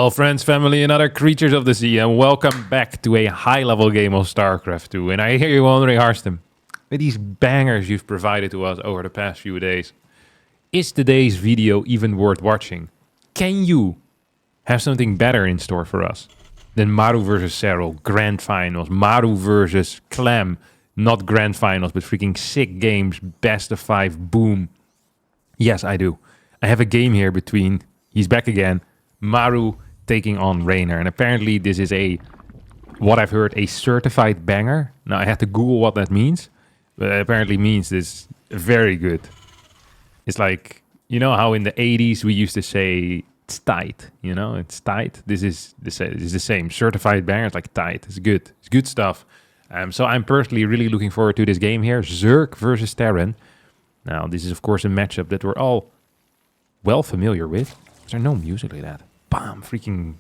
Hello friends, family, and other creatures of the sea, and welcome back to a high-level game of StarCraft 2. And I hear you wondering, Harstem, with these bangers you've provided to us over the past few days, is today's video even worth watching? Can you have something better in store for us than Maru versus Serral, Grand Finals, Maru versus Clam, not Grand Finals, but freaking sick games, best of 5, boom. Yes, I do. I have a game here between, he's back again, Maru taking on Reynor, and apparently this is what I've heard, a certified banger. Now I had to Google what that means, but it apparently means this very good. It's like, you know how in the 80s we used to say it's tight, you know, it's tight. This is the same, certified banger. It's like tight. It's good stuff. So I'm personally really looking forward to this game here, Zerg versus Terran. Now this is of course a matchup that we're all well familiar with. Is there no music like that? Bam! Freaking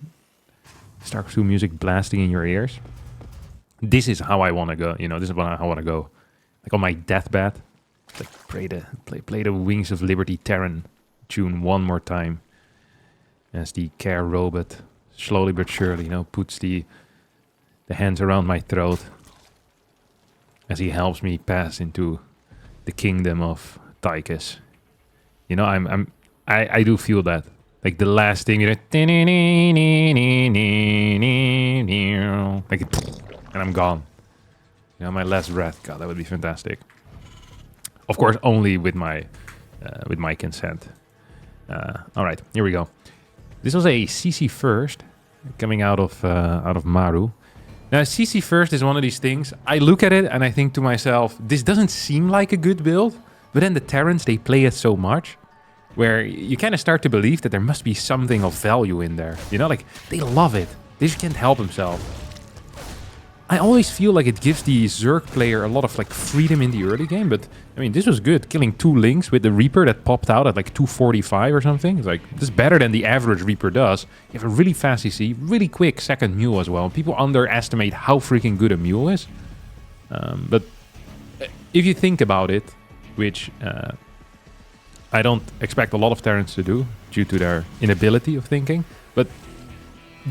StarCraft 2 music blasting in your ears. This is how I want to go. You know, this is how I want to go. Like on my deathbed, like play the Wings of Liberty Terran tune one more time. As the care robot slowly but surely, you know, puts the hands around my throat as he helps me pass into the kingdom of Tychus. You know, I do feel that. Like the last thing, you know, like, and I'm gone. You know, my last breath. God, that would be fantastic. Of course, only with my consent. All right, here we go. This was a CC first coming out of Maru. Now, CC first is one of these things. I look at it and I think to myself, this doesn't seem like a good build, but then the Terrans, they play it so much, where you kind of start to believe that there must be something of value in there. You know, like, they love it. They just can't help themselves. I always feel like it gives the Zerg player a lot of, like, freedom in the early game, but, I mean, this was good. Killing 2 Lynx with the Reaper that popped out at, like, 245 or something. It's like, this is better than the average Reaper does. You have a really fast CC, really quick second mule as well. People underestimate how freaking good a mule is. But if you think about it, which I don't expect a lot of Terrans to do due to their inability of thinking, but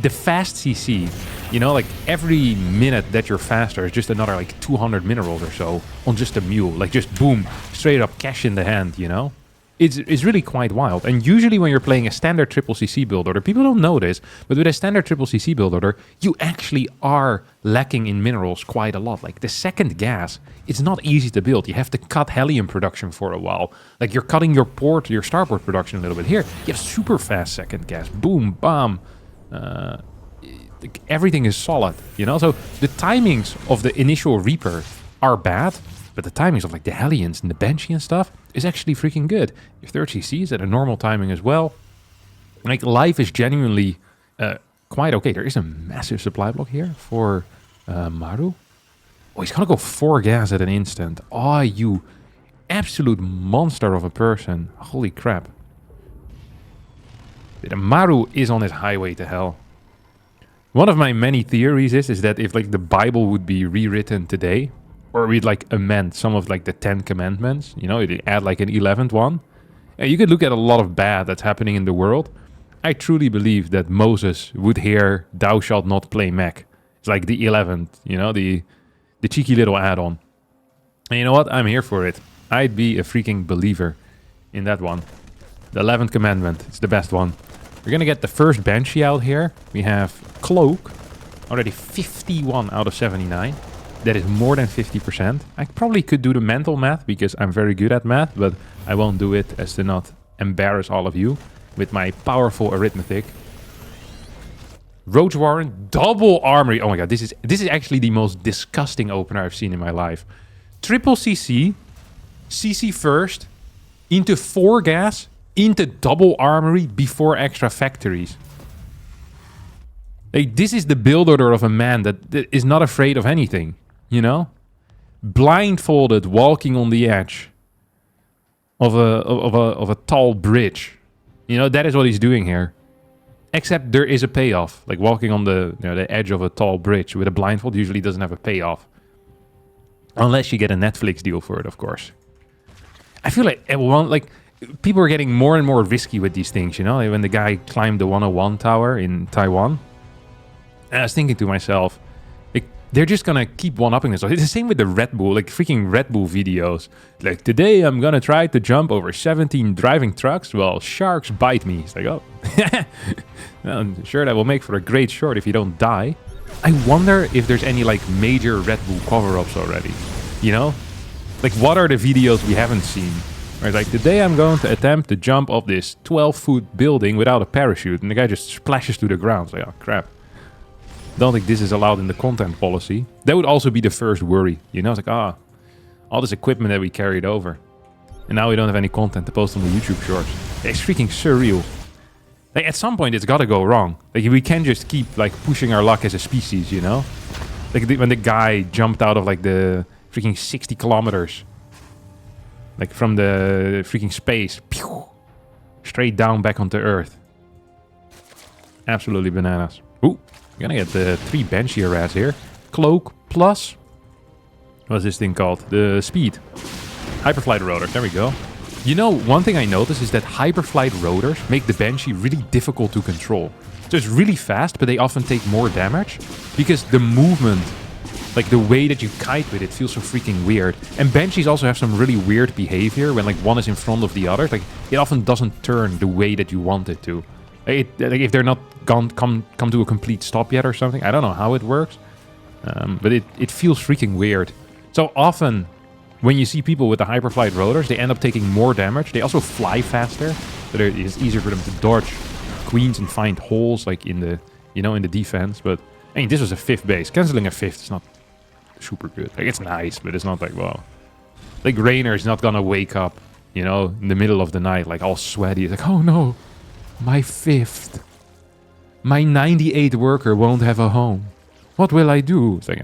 the fast CC, you know, like every minute that you're faster is just another like 200 minerals or so on just a mule, like just boom, straight up cash in the hand, you know? It's really quite wild. And usually when you're playing a standard triple CC build order, people don't know this, but with a standard triple CC build order, you actually are lacking in minerals quite a lot. Like the second gas, it's not easy to build. You have to cut helium production for a while. Like you're cutting your starport production a little bit. Here, you have super fast second gas. Boom, bam. Everything is solid, you know? So the timings of the initial Reaper are bad, but the timings of like the Hellions and the Banshee and stuff is actually freaking good. Your third CC is at a normal timing as well. Like life is genuinely quite okay. There is a massive supply block here for Maru. Oh, he's gonna go 4 gas at an instant. Oh, you absolute monster of a person. Holy crap. The Maru is on his highway to hell. One of my many theories is that if like the Bible would be rewritten today, or we'd like amend some of like the 10 commandments, you know, you add like an 11th one, and you could look at a lot of bad that's happening in the world. I truly believe that Moses would hear, "Thou shalt not play Mech." It's like the 11th, you know, the cheeky little add-on. And you know what? I'm here for it. I'd be a freaking believer in that one. The 11th commandment, it's the best one. We're gonna get the first Banshee out here. We have Cloak, already 51 out of 79. That is more than 50%. I probably could do the mental math because I'm very good at math, but I won't do it as to not embarrass all of you with my powerful arithmetic. Roach Warren, double armory. Oh my god, this is actually the most disgusting opener I've seen in my life. Triple CC, CC first, into 4 gas, into double armory before extra factories. Like, this is the build order of a man that is not afraid of anything, you know? Blindfolded, walking on the edge of a tall bridge. You know, that is what he's doing here. Except there is a payoff. Like walking on the edge of a tall bridge with a blindfold usually doesn't have a payoff. Unless you get a Netflix deal for it, of course. I feel like people are getting more and more risky with these things, you know? When the guy climbed the 101 tower in Taiwan, and I was thinking to myself, like, they're just gonna keep one-upping this. It's the same with the Red Bull, like freaking Red Bull videos. Like, today I'm gonna try to jump over 17 driving trucks while sharks bite me. It's like, oh, well, I'm sure that will make for a great short if you don't die. I wonder if there's any like major Red Bull cover-ups already, you know? Like, what are the videos we haven't seen? Where it's like, today I'm going to attempt to jump off this 12-foot building without a parachute, and the guy just splashes to the ground. It's like, oh crap. Don't think this is allowed in the content policy. That would also be the first worry, you know? It's like, all this equipment that we carried over, and now we don't have any content to post on the YouTube shorts. It's freaking surreal. Like, at some point it's gotta go wrong. Like, we can't just keep like pushing our luck as a species, you know? Like when the guy jumped out of like the freaking 60 kilometers, like from the freaking space, pew, straight down back onto Earth. Absolutely bananas. Ooh, we're gonna get the 3 Banshee rats here. Cloak plus, what's this thing called? The speed. Hyperflight rotors, there we go. You know, one thing I noticed is that hyperflight rotors make the Banshee really difficult to control. So it's really fast, but they often take more damage because the movement, like the way that you kite with it, feels so freaking weird. And Banshees also have some really weird behavior when like one is in front of the other. Like, it often doesn't turn the way that you want it to. Like if they're not come to a complete stop yet or something. I don't know how it works, but it feels freaking weird. So often, when you see people with the hyperflight rotors, they end up taking more damage. They also fly faster, so it's easier for them to dodge queens and find holes, like in the, you know, in the defense. But I mean, this was a 5th base. Canceling a 5th is not super good. Like, it's nice, but it's not like, wow. Like, Reynor is not gonna wake up, you know, in the middle of the night, like all sweaty. It's like, oh no, my 5th. My 98 worker won't have a home. What will I do? It's like,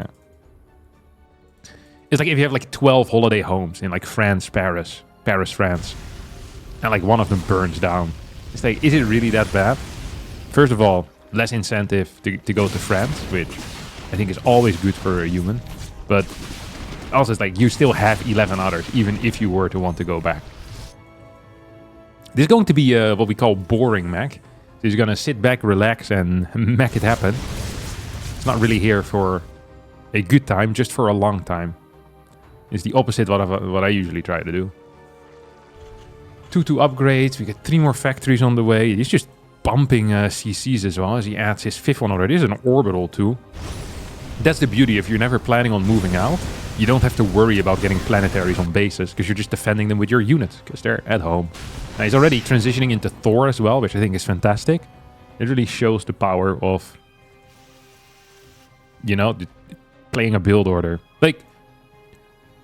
it's like if you have like 12 holiday homes in like France, Paris, France, and like one of them burns down. It's like, is it really that bad? First of all, less incentive to go to France, which I think is always good for a human. But also it's like you still have 11 others, even if you were to want to go back. This is going to be what we call boring Mech. So he's going to sit back, relax, and make it happen. It's not really here for a good time, just for a long time. It's the opposite what I usually try to do. 2 upgrades. We get 3 more factories on the way. He's just bumping CCs as well as he adds his 5th one already. This is an orbital too. That's the beauty. If you're never planning on moving out, you don't have to worry about getting planetaries on bases because you're just defending them with your units because they're at home. Now he's already transitioning into Thor as well, which I think is fantastic. It really shows the power of, you know, playing a build order. Like,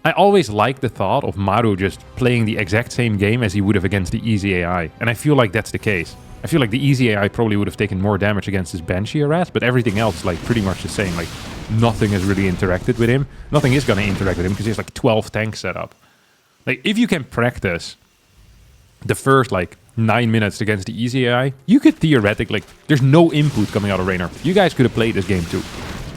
I always like the thought of Maru just playing the exact same game as he would have against the easy AI. And I feel like that's the case. I feel like the easy AI probably would have taken more damage against his Banshee harass, but everything else is like pretty much the same. Like, nothing has really interacted with him. Nothing is going to interact with him because he has like 12 tanks set up. Like, if you can practice the first like 9 minutes against the easy AI, you could theoretically, like, there's no input coming out of Reynor. You guys could have played this game too.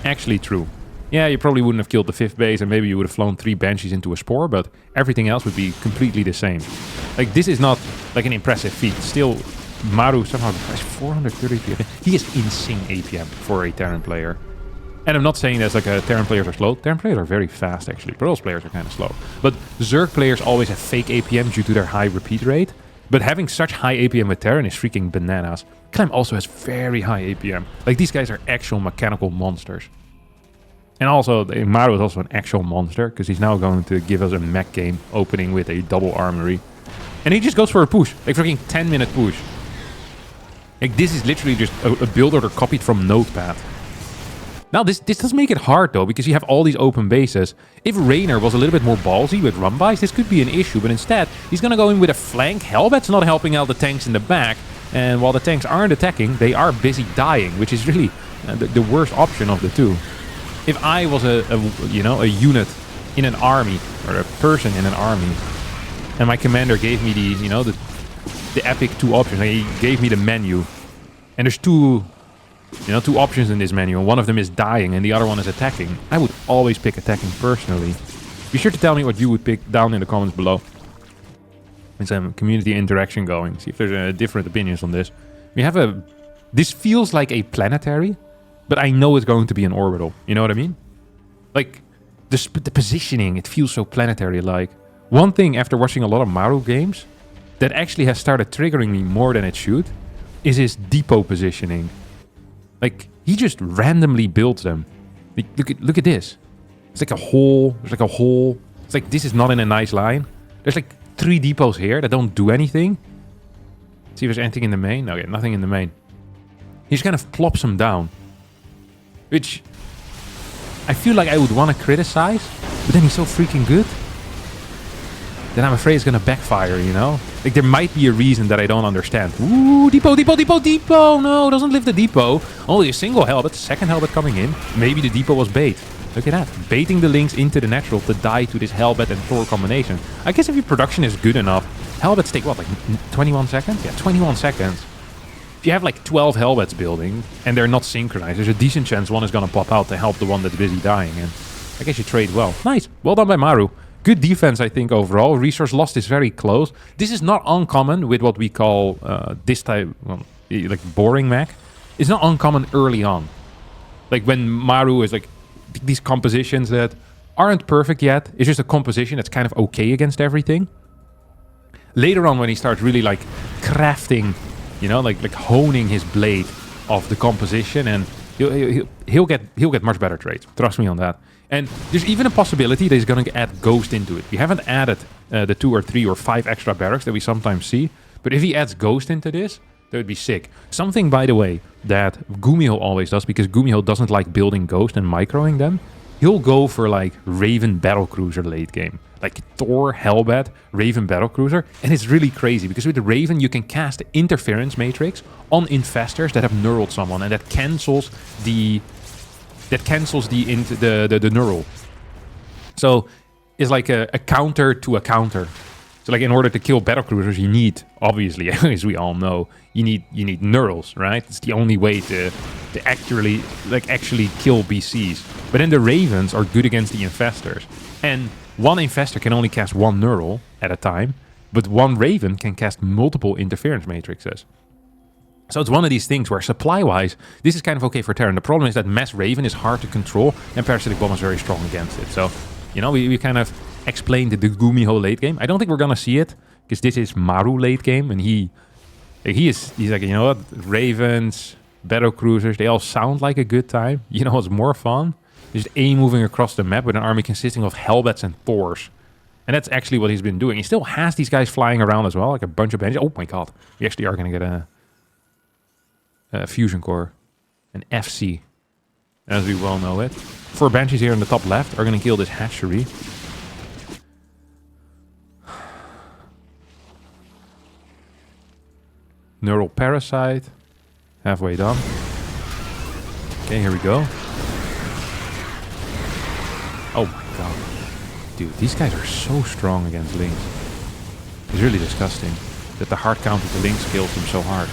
Actually true. Yeah, you probably wouldn't have killed the 5th base and maybe you would have flown 3 Banshees into a Spore, but everything else would be completely the same. Like, this is not like an impressive feat. Still, Maru somehow has 433. He is insane APM for a Terran player. And I'm not saying that like Terran players are slow. Terran players are very fast actually. Protoss players are kind of slow. But Zerg players always have fake APM due to their high repeat rate. But having such high APM with Terran is freaking bananas. Clem also has very high APM. Like, these guys are actual mechanical monsters. And also, Maru is also an actual monster, because he's now going to give us a mech game opening with a double armory. And he just goes for a push, like freaking 10-minute push. Like, this is literally just a build order copied from Notepad. Now, this does make it hard, though, because you have all these open bases. If Reynor was a little bit more ballsy with run-bys, this could be an issue, but instead, he's going to go in with a flank. Hellbat's not helping out the tanks in the back, and while the tanks aren't attacking, they are busy dying, which is really the worst option of the two. If I was a unit in an army, or a person in an army, and my commander gave me the epic 2 options, like he gave me the menu, and there's two options in this menu, and one of them is dying, and the other one is attacking, I would always pick attacking personally. Be sure to tell me what you would pick down in the comments below. some community interaction going. See if there's different opinions on this. We have this feels like a planetary, but I know it's going to be an orbital. You know what I mean? Like, the positioning, it feels so planetary-like. One thing after watching a lot of Maru games that actually has started triggering me more than it should is his depot positioning. Like, he just randomly builds them. Like, look at this. It's like a hole. There's like a hole. It's like this is not in a nice line. There's like 3 depots here that don't do anything. See if there's anything in the main. No, yeah, nothing in the main. He just kind of plops them down. Which I feel like I would want to criticize, but then he's so freaking good. Then I'm afraid it's going to backfire, you know? Like, there might be a reason that I don't understand. Ooh, depot, depot, depot, depot! No, doesn't lift the depot. Only a single helmet, second helmet coming in. Maybe the depot was bait. Look at that. Baiting the links into the natural to die to this Hellbat and Thor combination. I guess if your production is good enough, Hellbats take what, like 21 seconds? Yeah, 21 seconds. If you have like 12 Hellbats building and they're not synchronized, there's a decent chance one is going to pop out to help the one that's busy dying. And I guess you trade well. Nice. Well done by Maru. Good defense, I think, overall. Resource lost is very close. This is not uncommon with what we call this type, well, like boring mech. It's not uncommon early on. Like when Maru is like these compositions that aren't perfect yet. It's just a composition that's kind of okay against everything. Later on, when he starts really like crafting, you know, like honing his blade of the composition, and he'll get much better trades. Trust me on that. And there's even a possibility that he's going to add Ghost into it. We haven't added the 2 or 3 or 5 extra barracks that we sometimes see, but if he adds Ghost into this, that would be sick. Something, by the way, that Gumiho always does, because Gumiho doesn't like building Ghost and microing them. He'll go for like Raven Battlecruiser late game. Like Thor, Hellbat, Raven Battlecruiser. And it's really crazy, because with the Raven you can cast Interference Matrix on infestors that have knurled someone, and that cancels the neural. So it's like a counter to a counter. So like in order to kill battlecruisers, you need, obviously, as we all know, you need neurals, right? It's the only way to actually kill BCs. But then the Ravens are good against the infestors. And one infestor can only cast 1 neural at a time, but 1 Raven can cast multiple interference matrices. So it's one of these things where supply-wise, this is kind of okay for Terran. The problem is that Mass Raven is hard to control, and Parasitic Bomb is very strong against it. So, you know, we kind of explained the Gumiho late game. I don't think we're going to see it, because this is Maru late game, and he's like, you know what, Ravens, Battlecruisers, they all sound like a good time. You know what's more fun? Just moving across the map with an army consisting of Hellbats and Thors. And that's actually what he's been doing. He still has these guys flying around as well, like a bunch of benches. Oh my god, we actually are going to get a fusion core, an FC, as we well know it. 4 benches here in the top left are going to kill this hatchery. Neural Parasite, halfway done. Okay, here we go. Oh my god. Dude, these guys are so strong against Lynx. It's really disgusting that the hard counter to Lynx kills them so hard.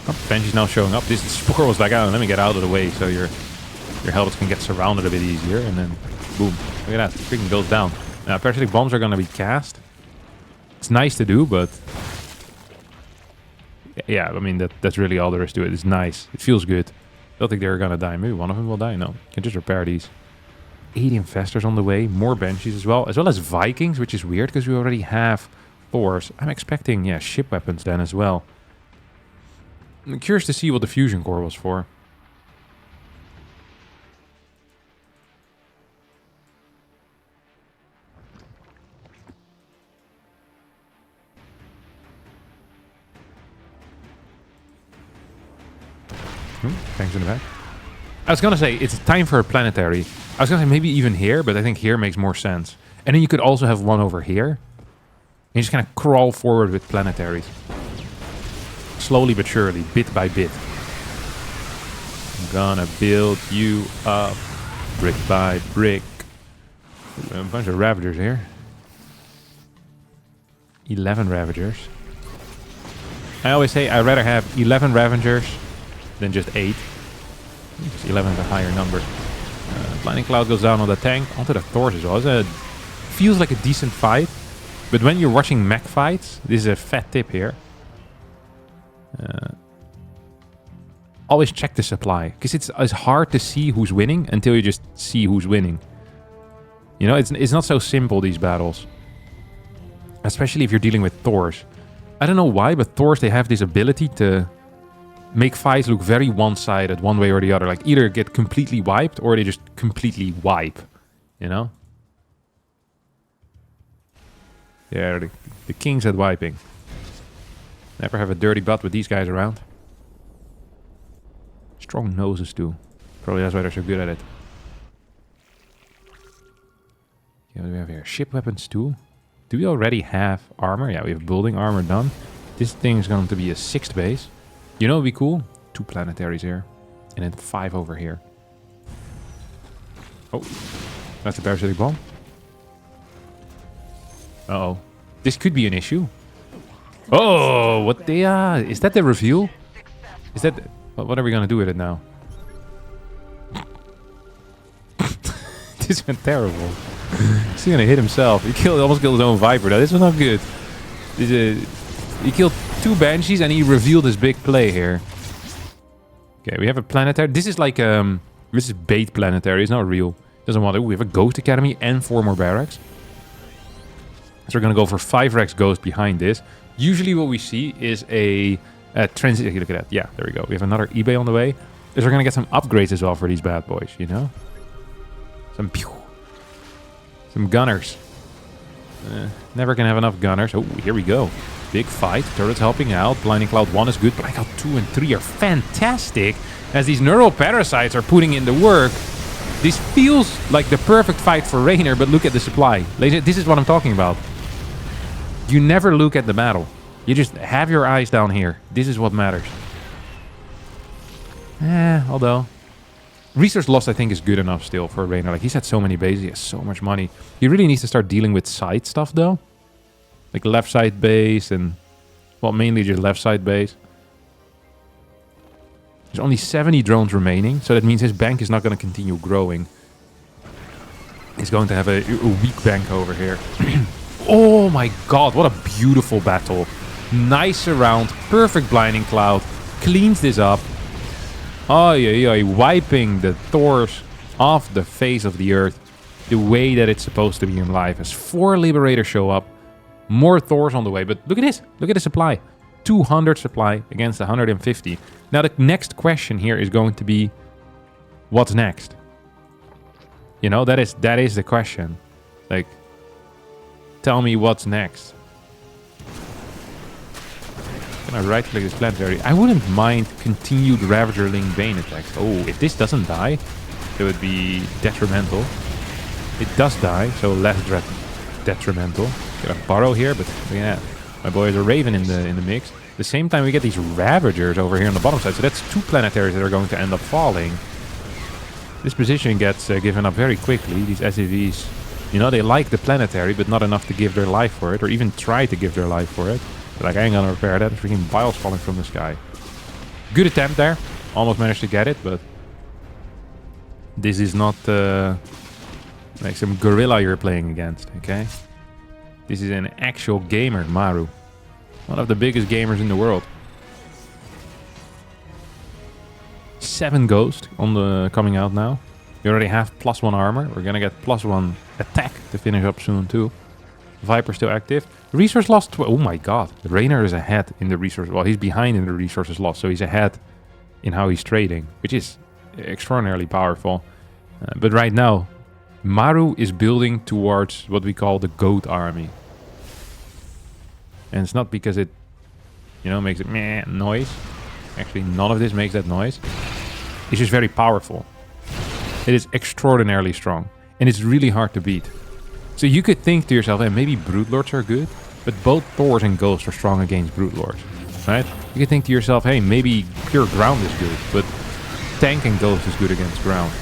Oh, Benji's now showing up. This Spore was like, oh, let me get out of the way so your Hellbats can get surrounded a bit easier, and then boom. Look at that. Freaking goes down. Now, Parasitic Bombs are going to be cast. It's nice to do, but yeah, I mean, that's really all there is to it. It's nice. It feels good. I don't think they're going to die. Maybe one of them will die. No, you can just repair these. 80 infestors on the way. More Banshees as well as Vikings, which is weird because we already have Thors. I'm expecting, yeah, ship weapons then as well. I'm curious to see what the fusion core was for. Thanks in the back. I was gonna say, it's time for a planetary. I was gonna say maybe even here, but I think here makes more sense. And then you could also have one over here. And you just kind of crawl forward with planetaries. Slowly but surely, bit by bit. I'm gonna build you up, brick by brick. A bunch of Ravagers here. 11 Ravagers. I always say I'd rather have 11 Ravagers than just 8. Because 11 is a higher number. Blinding Cloud goes down on the tank, onto the Thors as well. It feels like a decent fight. But when you're watching mech fights, this is a fat tip here. Always check the supply, because it's hard to see who's winning until you just see who's winning. You know, it's not so simple, these battles. Especially if you're dealing with Thors. I don't know why, but Thors, they have this ability to make fights look very one-sided, one way or the other. Like, either get completely wiped, or they just completely wipe. You know? Yeah, the king's at wiping. Never have a dirty butt with these guys around. Strong noses, too. Probably that's why they're so good at it. Okay, what do we have here? Ship weapons, too. Do we already have armor? Yeah, we have building armor done. This thing is going to be a 6th base. You know what would be cool? 2 planetaries here. And then 5 over here. Oh, that's a parasitic bomb. Uh-oh. This could be an issue. Oh, what the... is that the reveal? Is that... What are we going to do with it now? This went terrible. He's going to hit himself. He almost killed his own Viper. This was not good. He killed 2 Banshees and he revealed his big play here. Okay, we have a planetary. This is like... this is bait planetary. It's not real. Doesn't want it. We have a Ghost Academy and 4 more barracks. So we're going to go for 5 Rex Ghost behind this. Usually what we see is a transit. Look at that. Yeah, there we go. We have another eBay on the way. Is we're going to get some upgrades as well for these bad boys, you know? Some gunners. Never can have enough gunners. Oh, here we go. Big fight. Turrets helping out. Blinding Cloud 1 is good. Blinding Cloud 2 and 3 are fantastic. As these neural parasites are putting in the work. This feels like the perfect fight for Reynor, but look at the supply. This is what I'm talking about. You never look at the battle. You just have your eyes down here. This is what matters. Although... Resource loss, I think, is good enough still for Reynor. Like, he's had so many bases. He has so much money. He really needs to start dealing with side stuff, though. Like left side base and... Well, mainly just left side base. There's only 70 drones remaining. So that means his bank is not going to continue growing. He's going to have a weak bank over here. Oh my god, what a beautiful battle. Nice round, perfect blinding cloud. Cleans this up. Oh yeah, wiping the Thors off the face of the earth. The way that it's supposed to be in life. As 4 Liberators show up. More Thors on the way. But look at this. Look at the supply. 200 supply against 150. Now the next question here is going to be... What's next? You know, that is the question. Like... Tell me what's next. Can I right click this planetary? I wouldn't mind continued Ravager-Ling Bane attacks. Oh, if this doesn't die, it would be detrimental. It does die, so less detrimental. Got a Burrow here, but yeah, my boy is a Raven in the mix. At the same time, we get these Ravagers over here on the bottom side, so that's 2 planetaries that are going to end up falling. This position gets given up very quickly. These SCVs, you know, they like the planetary, but not enough to give their life for it, or even try to give their life for it. But like, I ain't gonna repair that. Freaking vials falling from the sky. Good attempt there. Almost managed to get it, but... This is not like some gorilla you're playing against, okay? This is an actual gamer, Maru. One of the biggest gamers in the world. 7 Ghost on the coming out now. We already have +1 armor. We're gonna get +1 attack to finish up soon too. Viper still active. Resource loss. Oh my god. Reynor is ahead in the resource. Well, he's behind in the resources loss, so he's ahead in how he's trading, which is extraordinarily powerful. But right now, Maru is building towards what we call the goat army. And it's not because it, you know, makes it meh noise. Actually, none of this makes that noise. It's just very powerful. It is extraordinarily strong. And it's really hard to beat. So you could think to yourself, hey, maybe Brute Lords are good, but both Thors and Ghosts are strong against Brute Lords, right? You could think to yourself, hey, maybe pure ground is good, but Tank and Ghost is good against ground.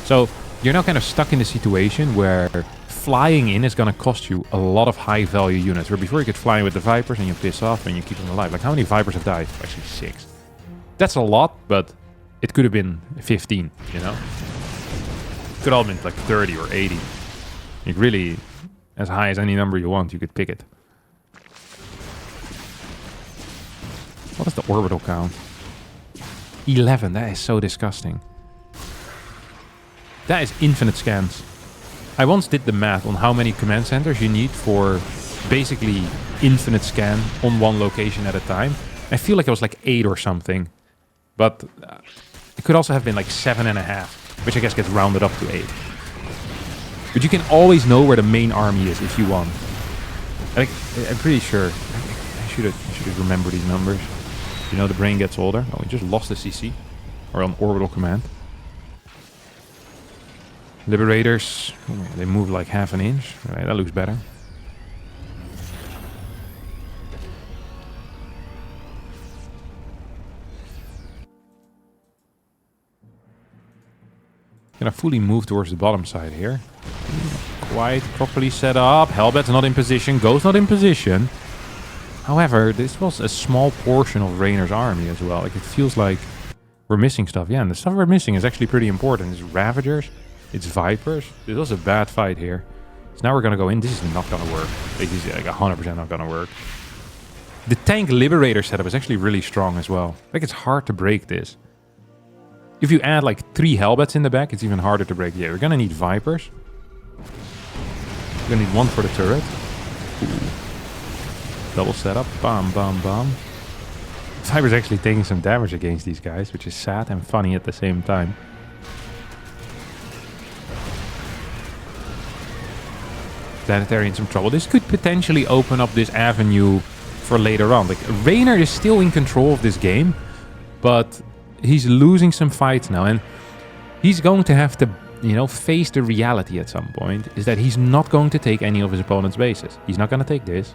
So you're now kind of stuck in a situation where flying in is going to cost you a lot of high value units, where before you could fly in with the Vipers and you piss off and you keep them alive. Like, how many Vipers have died? Actually 6. That's a lot, but it could have been 15, you know? Could all have been like 30 or 80. Like, really, as high as any number you want. You could pick it. What is the orbital count? 11. That is so disgusting. That is infinite scans. I once did the math on how many command centers you need for basically infinite scan on one location at a time. I feel like it was like 8 or something. But it could also have been like 7.5, which I guess gets rounded up to 8. But you can always know where the main army is if you want. I'm pretty sure. I should remember these numbers. You know, the brain gets older. Oh, we just lost the CC. Or on orbital command. Liberators. Oh, they move like half an inch. Right, that looks better. Gonna fully move towards the bottom side here. Quite properly set up. Hellbat's not in position. Ghost not in position. However, this was a small portion of Reynor's army as well. Like, it feels like we're missing stuff. Yeah, and the stuff we're missing is actually pretty important. It's Ravagers. It's Vipers. This was a bad fight here. So now we're gonna go in. This is not gonna work. This is like 100% not gonna work. The tank Liberator setup is actually really strong as well. Like, it's hard to break this. If you add like 3 Hellbats in the back, it's even harder to break. Yeah, we're gonna need Vipers. We're gonna need 1 for the turret. Ooh. Double setup. Bam, bam, bam. Viper's actually taking some damage against these guys, which is sad and funny at the same time. Planetary in some trouble. This could potentially open up this avenue for later on. Like, Reynor is still in control of this game, but he's losing some fights now, and he's going to have to, you know, face the reality at some point, is that he's not going to take any of his opponent's bases. He's not going to take this.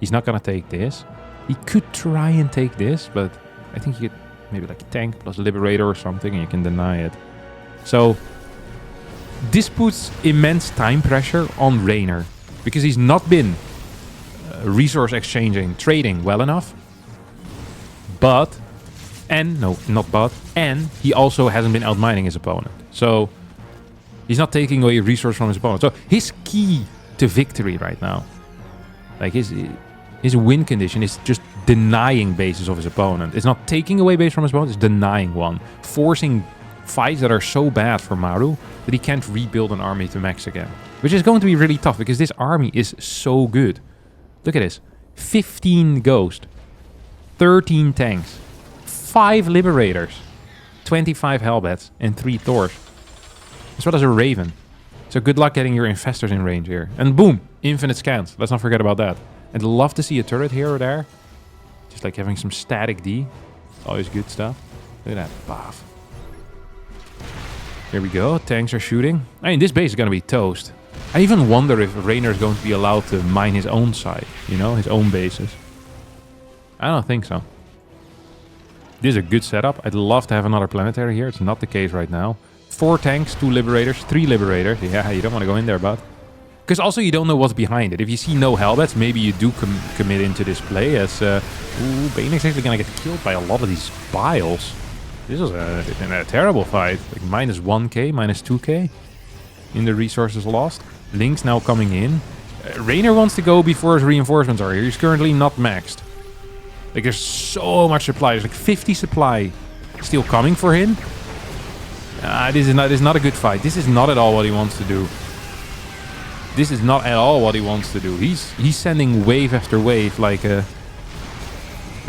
He's not going to take this. He could try and take this, but I think he could maybe like tank plus Liberator or something, and you can deny it. So this puts immense time pressure on Reynor, because he's not been resource exchanging, trading well enough. But, and no, not but, and he also hasn't been outmining his opponent. So he's not taking away resource from his opponent. So his key to victory right now, like his win condition, is just denying bases of his opponent. It's not taking away base from his opponent, it's denying one. Forcing fights that are so bad for Maru that he can't rebuild an army to max again. Which is going to be really tough, because this army is so good. Look at this. 15 Ghost. 13 tanks. 5 Liberators. 25 Hellbats. And 3 Thors. As well as a Raven. So good luck getting your Infestors in range here. And boom! Infinite scans. Let's not forget about that. I'd love to see a turret here or there. Just like having some static D. Always good stuff. Look at that. Baff. Here we go. Tanks are shooting. I mean, this base is going to be toast. I even wonder if Reynor is going to be allowed to mine his own side. You know, his own bases. I don't think so. This is a good setup. I'd love to have another planetary here. It's not the case right now. 4 tanks, 2 Liberators, 3 Liberators. Yeah, you don't want to go in there, bud. Because also you don't know what's behind it. If you see no Hellbats, maybe you do commit into this play as... ooh, Bane's actually going to get killed by a lot of these Biles. This was a terrible fight. Like minus 1k, minus 2k in the resources lost. Link's now coming in. Reynor wants to go before his reinforcements are here. He's currently not maxed. Like, there's so much supply. There's like 50 supply still coming for him. This is not a good fight. This is not at all what he wants to do. This is not at all what he wants to do. He's sending wave after wave like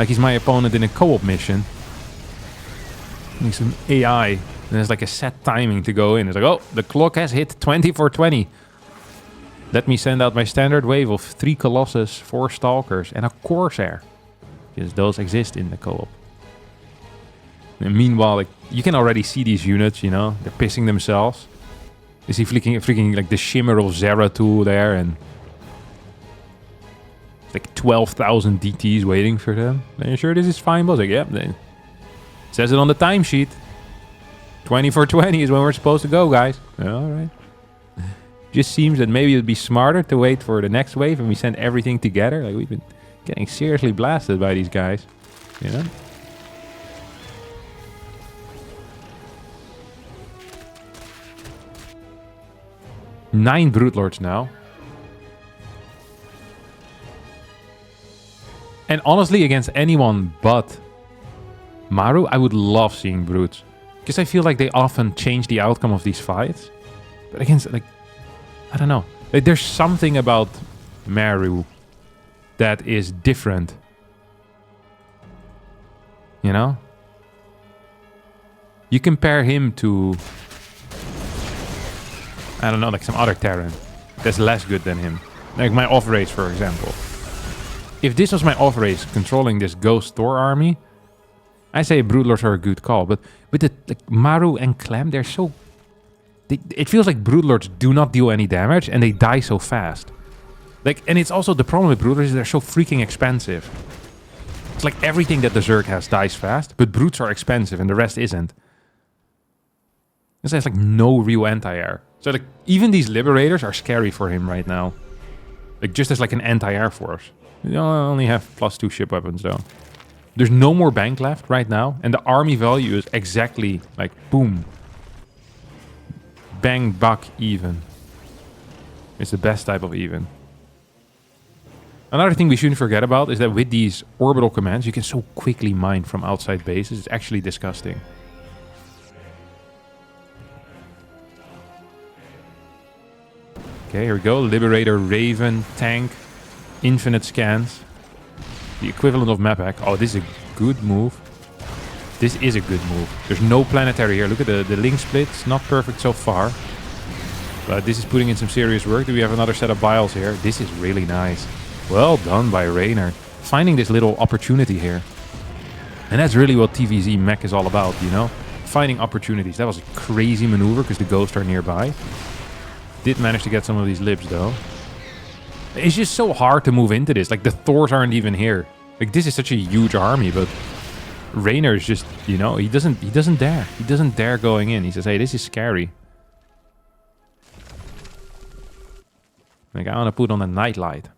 he's my opponent in a co-op mission. Need some AI. And there's like a set timing to go in. It's like, oh, the clock has hit 20/20. Let me send out my standard wave of 3 Colossus, 4 Stalkers, and a Corsair. Because those exist in the co-op. And meanwhile, like, you can already see these units, you know. They're pissing themselves. You see freaking like the shimmer of Zeratul there, and it's like 12,000 DTs waiting for them. Are you sure this is fine, boss? Like, yep. Yeah, says it on the timesheet. 20/20 is when we're supposed to go, guys. Alright. Just seems that maybe it'd be smarter to wait for the next wave and we send everything together. Like, we've been getting seriously blasted by these guys. You know? Nine Broodlords now. And honestly, against anyone but Maru, I would love seeing brutes. Because I feel like they often change the outcome of these fights. But against, like, I don't know. Like, there's something about Maru that is different. You know? You compare him to, I don't know, like some other Terran that's less good than him. Like my off-race, for example. If this was my off-race controlling this Ghost Thor army, I say Broodlords are a good call. But with the like, Maru and Clem, they're so... it feels like Broodlords do not deal any damage and they die so fast. Like, and it's also the problem with Broodlords is they're so freaking expensive. It's like everything that the Zerg has dies fast, but Brutes are expensive and the rest isn't. This has like no real anti-air. So like even these Liberators are scary for him right now. Like just as like an anti-air force. You only have +2 ship weapons though. There's no more bank left right now. And the army value is exactly like boom. Bang, buck, even. It's the best type of even. Another thing we shouldn't forget about is that with these orbital commands, you can so quickly mine from outside bases. It's actually disgusting. Okay, here we go. Liberator, Raven, Tank, Infinite Scans. The equivalent of map hack. Oh, this is a good move. This is a good move. There's no planetary here. Look at the link split. It's not perfect so far. But this is putting in some serious work. Do we have another set of biles here? This is really nice. Well done by Reynor. Finding this little opportunity here. And that's really what TVZ Mech is all about, you know? Finding opportunities. That was a crazy maneuver because the ghosts are nearby. Did manage to get some of these libs though. It's just so hard to move into this. Like the Thors aren't even here. Like this is such a huge army, but Reynor is just, you know, he doesn't dare. He doesn't dare going in. He says, hey, this is scary. Like I want to put on a nightlight.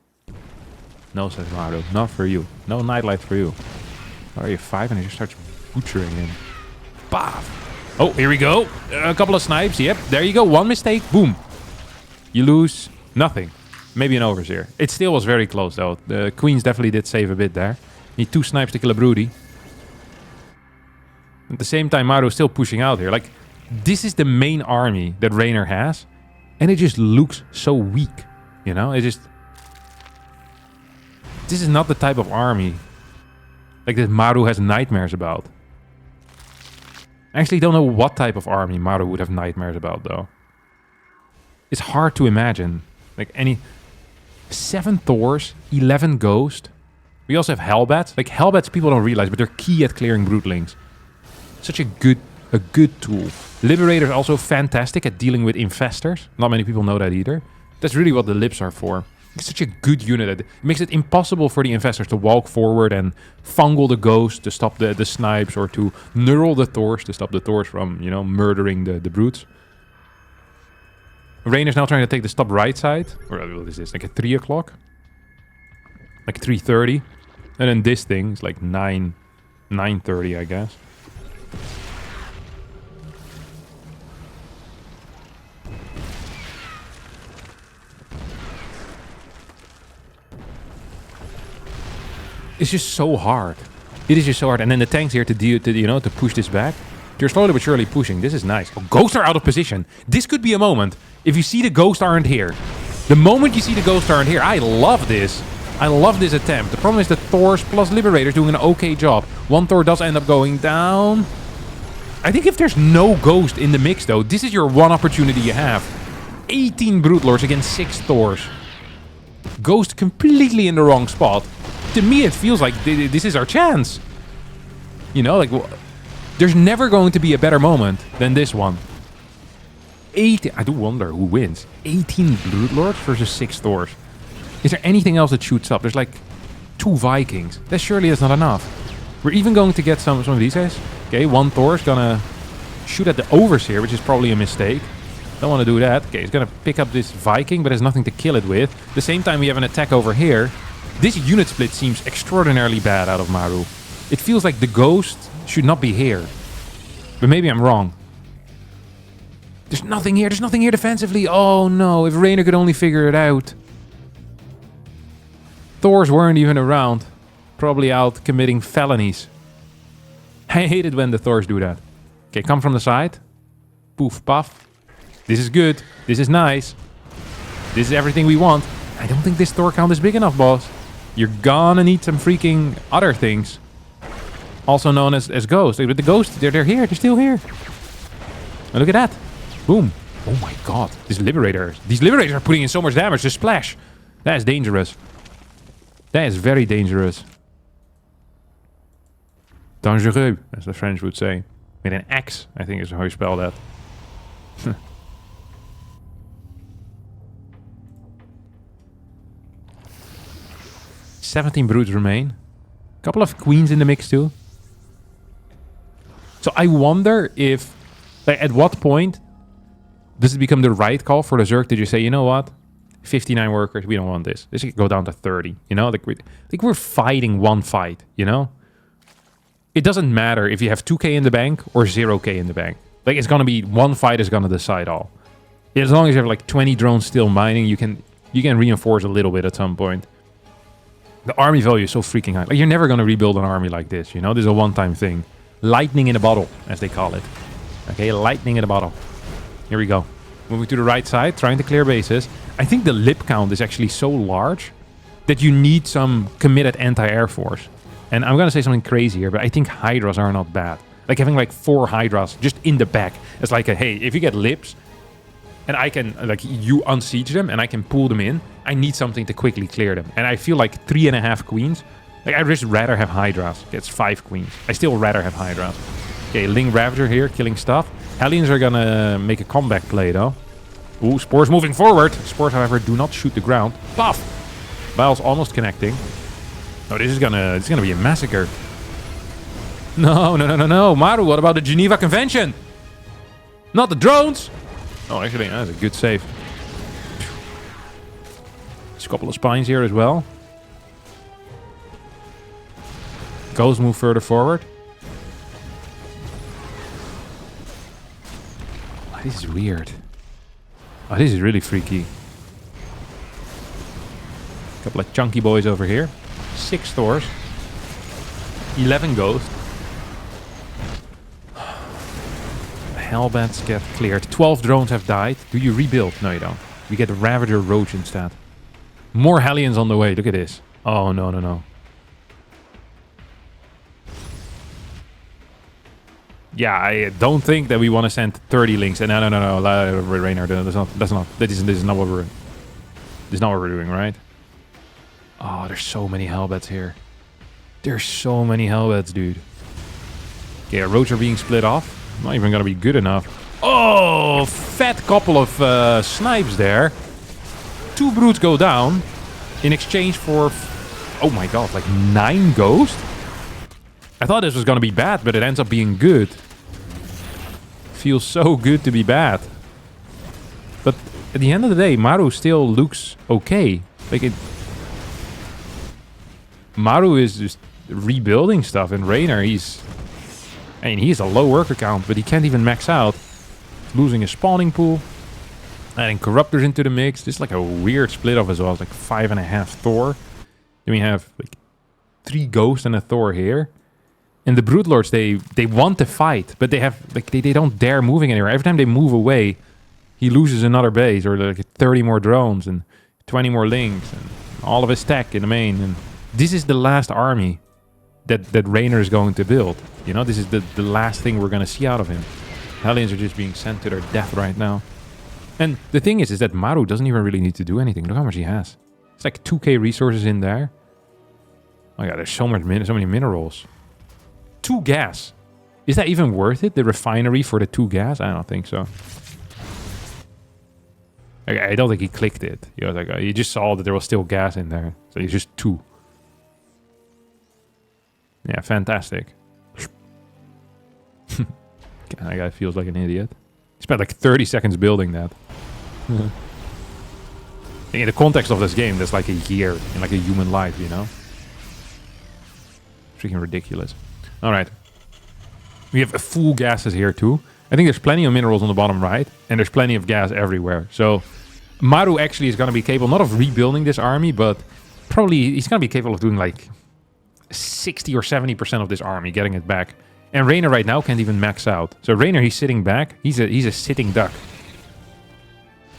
No, says Maru. Not for you. No nightlight for you. Why are you 5? And he just starts butchering him. Bath. Oh, here we go. A couple of snipes. Yep, there you go. One mistake. Boom. You lose nothing. Maybe an overseer. It still was very close, though. The Queens definitely did save a bit there. Need 2 snipes to kill a broody. At the same time, Maru is still pushing out here. Like, this is the main army that Reynor has. And it just looks so weak. You know? It just... This is not the type of army like that Maru has nightmares about. I actually don't know what type of army Maru would have nightmares about, though. It's hard to imagine. Like any... 7 Thors, 11 Ghost. We also have Hellbats. Like Hellbats people don't realize, but they're key at clearing Broodlings. Such a good tool. Liberators also fantastic at dealing with Infestors. Not many people know that either. That's really what the Libs are for. It's such a good unit. It makes it impossible for the Infestors to walk forward and fungal the Ghost to stop the snipes, or to neural the Thors to stop the Thors from, you know, murdering the Brutes. Reynor's now trying to take the top right side. Or what is this? Like at 3 o'clock? Like 3:30. And then this thing is like 9:30, I guess. It's just so hard. It is just so hard. And then the tanks here to deal, to push this back. They're slowly but surely pushing. This is nice. Oh, ghosts are out of position. This could be a moment. If you see the ghosts aren't here. The moment you see the ghosts aren't here. I love this. I love this attempt. The problem is that Thors plus Liberators doing an okay job. One Thor does end up going down. I think if there's no ghost in the mix, though, this is your one opportunity you have. 18 Broodlords against 6 Thors. Ghost completely in the wrong spot. To me, it feels like this is our chance. You know, like... There's never going to be a better moment than this one. 18... I do wonder who wins. 18 Broodlords versus 6 Thors. Is there anything else that shoots up? There's like 2 Vikings. That surely is not enough. We're even going to get some of these guys. Okay, 1 Thor is gonna shoot at the Overseer, which is probably a mistake. Don't want to do that. Okay, he's gonna pick up this Viking, but there's nothing to kill it with. At the same time, we have an attack over here. This unit split seems extraordinarily bad out of Maru. It feels like the Ghost should not be here. But maybe I'm wrong. There's nothing here. There's nothing here defensively. Oh no, if Reynor could only figure it out. Thors weren't even around. Probably out committing felonies. I hate it when the Thors do that. Okay, come from the side. Poof, puff. This is good. This is nice. This is everything we want. I don't think this Thor count is big enough, boss. You're gonna need some freaking other things. Also known as ghosts. But the ghosts, they're here. They're still here. And look at that. Boom. Oh my god. These liberators are putting in so much damage. Just splash. That is dangerous. That is very dangerous. Dangereux, as the French would say. With an X, I think is how you spell that. 17 broods remain. A couple of queens in the mix too. So I wonder if, like, at what point does it become the right call for the Zerg? Did you say, you know what? 59 workers, we don't want this. This should go down to 30, you know? Like we're fighting one fight, you know? It doesn't matter if you have 2k in the bank or 0k in the bank. Like, it's gonna be, one fight is gonna decide all. As long as you have like 20 drones still mining, you can reinforce a little bit at some point. The army value is so freaking high. Like, you're never gonna rebuild an army like this, you know? This is a one-time thing. Lightning in a bottle, as they call it. Okay, lightning in a bottle. Here we go. Moving to the right side, trying to clear bases. I think the lip count is actually so large that you need some committed anti-air force. And I'm gonna say something crazy here, but I think Hydras are not bad. Like having like 4 Hydras just in the back. It's like, hey, if you get lips, and I can, like, you unsiege them and I can pull them in, I need something to quickly clear them. And I feel like 3.5 queens. Like, I'd just rather have Hydras. It's 5 queens. I still rather have Hydras. Okay, Ling Ravager here, killing stuff. Hellions are gonna make a comeback play, though. Ooh, Spores moving forward. Spores, however, do not shoot the ground. Puff! Bile's almost connecting. Oh, this is gonna be a massacre. No. Maru, what about the Geneva Convention? Not the drones! Oh, actually, that's a good save. There's a couple of spines here as well. Ghosts move further forward. Oh, this is weird. Oh, this is really freaky. A couple of chunky boys over here. 6 Thors. 11 ghosts. Hellbats get cleared. 12 drones have died. Do you rebuild? No, you don't. We get the Ravager Roach instead. More Hellions on the way. Look at this. Oh, no. Yeah, I don't think that we want to send 30 links. No, Reynor, this is not what we're doing, right? Oh, there's so many Hellbats here. There's so many Hellbats, dude. Okay, Roach are being split off. Not even gonna be good enough. Oh, fat couple of snipes there. 2 brutes go down in exchange for, oh my god, like 9 ghosts. I thought this was gonna be bad, but it ends up being good. Feels so good to be bad. But at the end of the day, Maru still looks okay. Like, Maru is just rebuilding stuff, and Reynor, he's a low worker count, but he can't even max out. Losing his spawning pool. Adding corruptors into the mix. This is like a weird split off as well. It's like 5.5 Thor. Then we have like 3 ghosts and a Thor here. And the Broodlords, they want to fight, but they have like they don't dare moving anywhere. Every time they move away, he loses another base, or like 30 more drones and 20 more links and all of his tech in the main. And this is the last army that Reynor is going to build. You know, this is the last thing we're going to see out of him. Hellions are just being sent to their death right now. And the thing is that Maru doesn't even really need to do anything. Look how much he has. It's like 2k resources in there. Oh yeah, there's so many minerals. 2 gas. Is that even worth it? The refinery for the 2 gas? I don't think so. Okay, I don't think he clicked it. He was like, he just saw that there was still gas in there. So he's just 2. Yeah, fantastic. That guy feels like an idiot. He spent like 30 seconds building that. In the context of this game, that's like a year in like a human life, you know? Freaking ridiculous. Alright. We have full gases here too. I think there's plenty of minerals on the bottom right, and there's plenty of gas everywhere. So Maru actually is going to be capable, not of rebuilding this army, but probably he's going to be capable of doing like 60 or 70% of this army, getting it back. And Reynor right now can't even max out. So Reynor, he's sitting back. He's a sitting duck.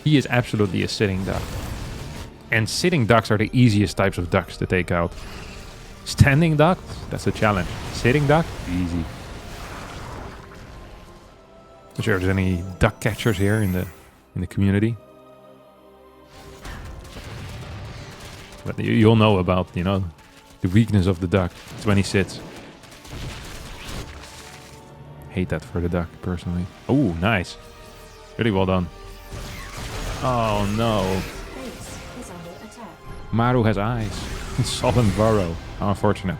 He is absolutely a sitting duck. And sitting ducks are the easiest types of ducks to take out. Standing duck, that's a challenge. Sitting duck, easy. Not sure if there's any duck catchers here in the community. But you'll know about, you know, the weakness of the duck. It's when he sits. Hate that for the duck, personally. Oh, nice. Really well done. Oh, no. Maru has eyes. Solid burrow. How unfortunate.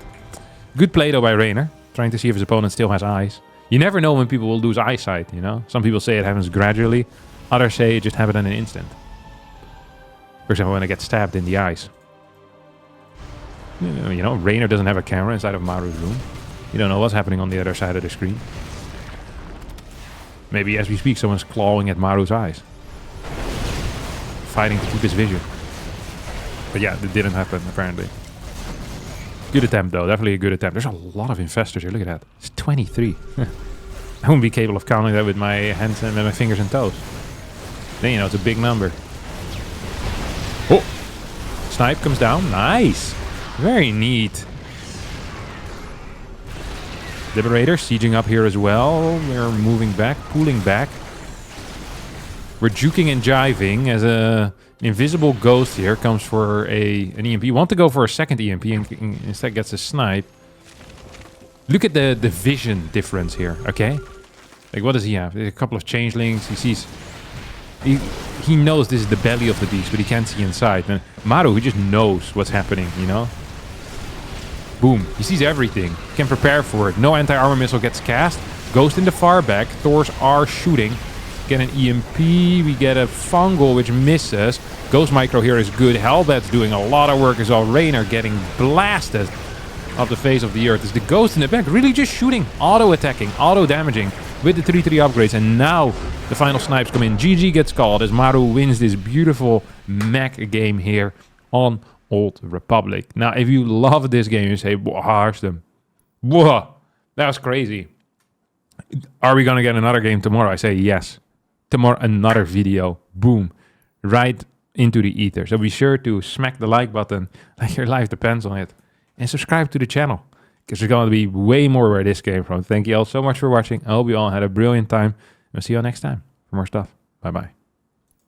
Good play, though, by Reynor. Trying to see if his opponent still has eyes. You never know when people will lose eyesight, you know? Some people say it happens gradually. Others say it just happens in an instant. For example, when I get stabbed in the eyes. You know, Reynor doesn't have a camera inside of Maru's room. You don't know what's happening on the other side of the screen. Maybe as we speak, someone's clawing at Maru's eyes. Fighting to keep his vision. But yeah, it didn't happen, apparently. Good attempt, though. Definitely a good attempt. There's a lot of infestors here. Look at that. It's 23. I wouldn't be capable of counting that with my hands and my fingers and toes. Then, you know, it's a big number. Oh! Snipe comes down. Nice! Very neat. Liberator sieging up here as well. We're moving back, pulling back. We're juking and jiving as an invisible ghost here comes for an EMP. You want to go for a second EMP and instead gets a snipe. Look at the vision difference here, okay? Like, what does he have? There's a couple of changelings. He sees... He knows this is the belly of the beast, but he can't see inside. And Maru, he just knows what's happening, you know? Boom. He sees everything. Can prepare for it. No anti-armor missile gets cast. Ghost in the far back. Thors are shooting. Get an EMP. We get a fungal, which misses. Ghost micro here is good. Hellbat's doing a lot of work as well. Reynor getting blasted off the face of the earth. Is the ghost in the back really just shooting? Auto-attacking. Auto-damaging with the 3-3 upgrades. And now the final snipes come in. GG gets called as Maru wins this beautiful mech game here on Old Republic. Now, if you love this game, you say, "Whoa, Harstem. Whoa, that was crazy. Are we going to get another game tomorrow?" I say yes. Tomorrow, another video. Boom. Right into the ether. So be sure to smack the like button like your life depends on it. And subscribe to the channel. Because there's going to be way more where this came from. Thank you all so much for watching. I hope you all had a brilliant time. We'll see you all next time for more stuff. Bye-bye.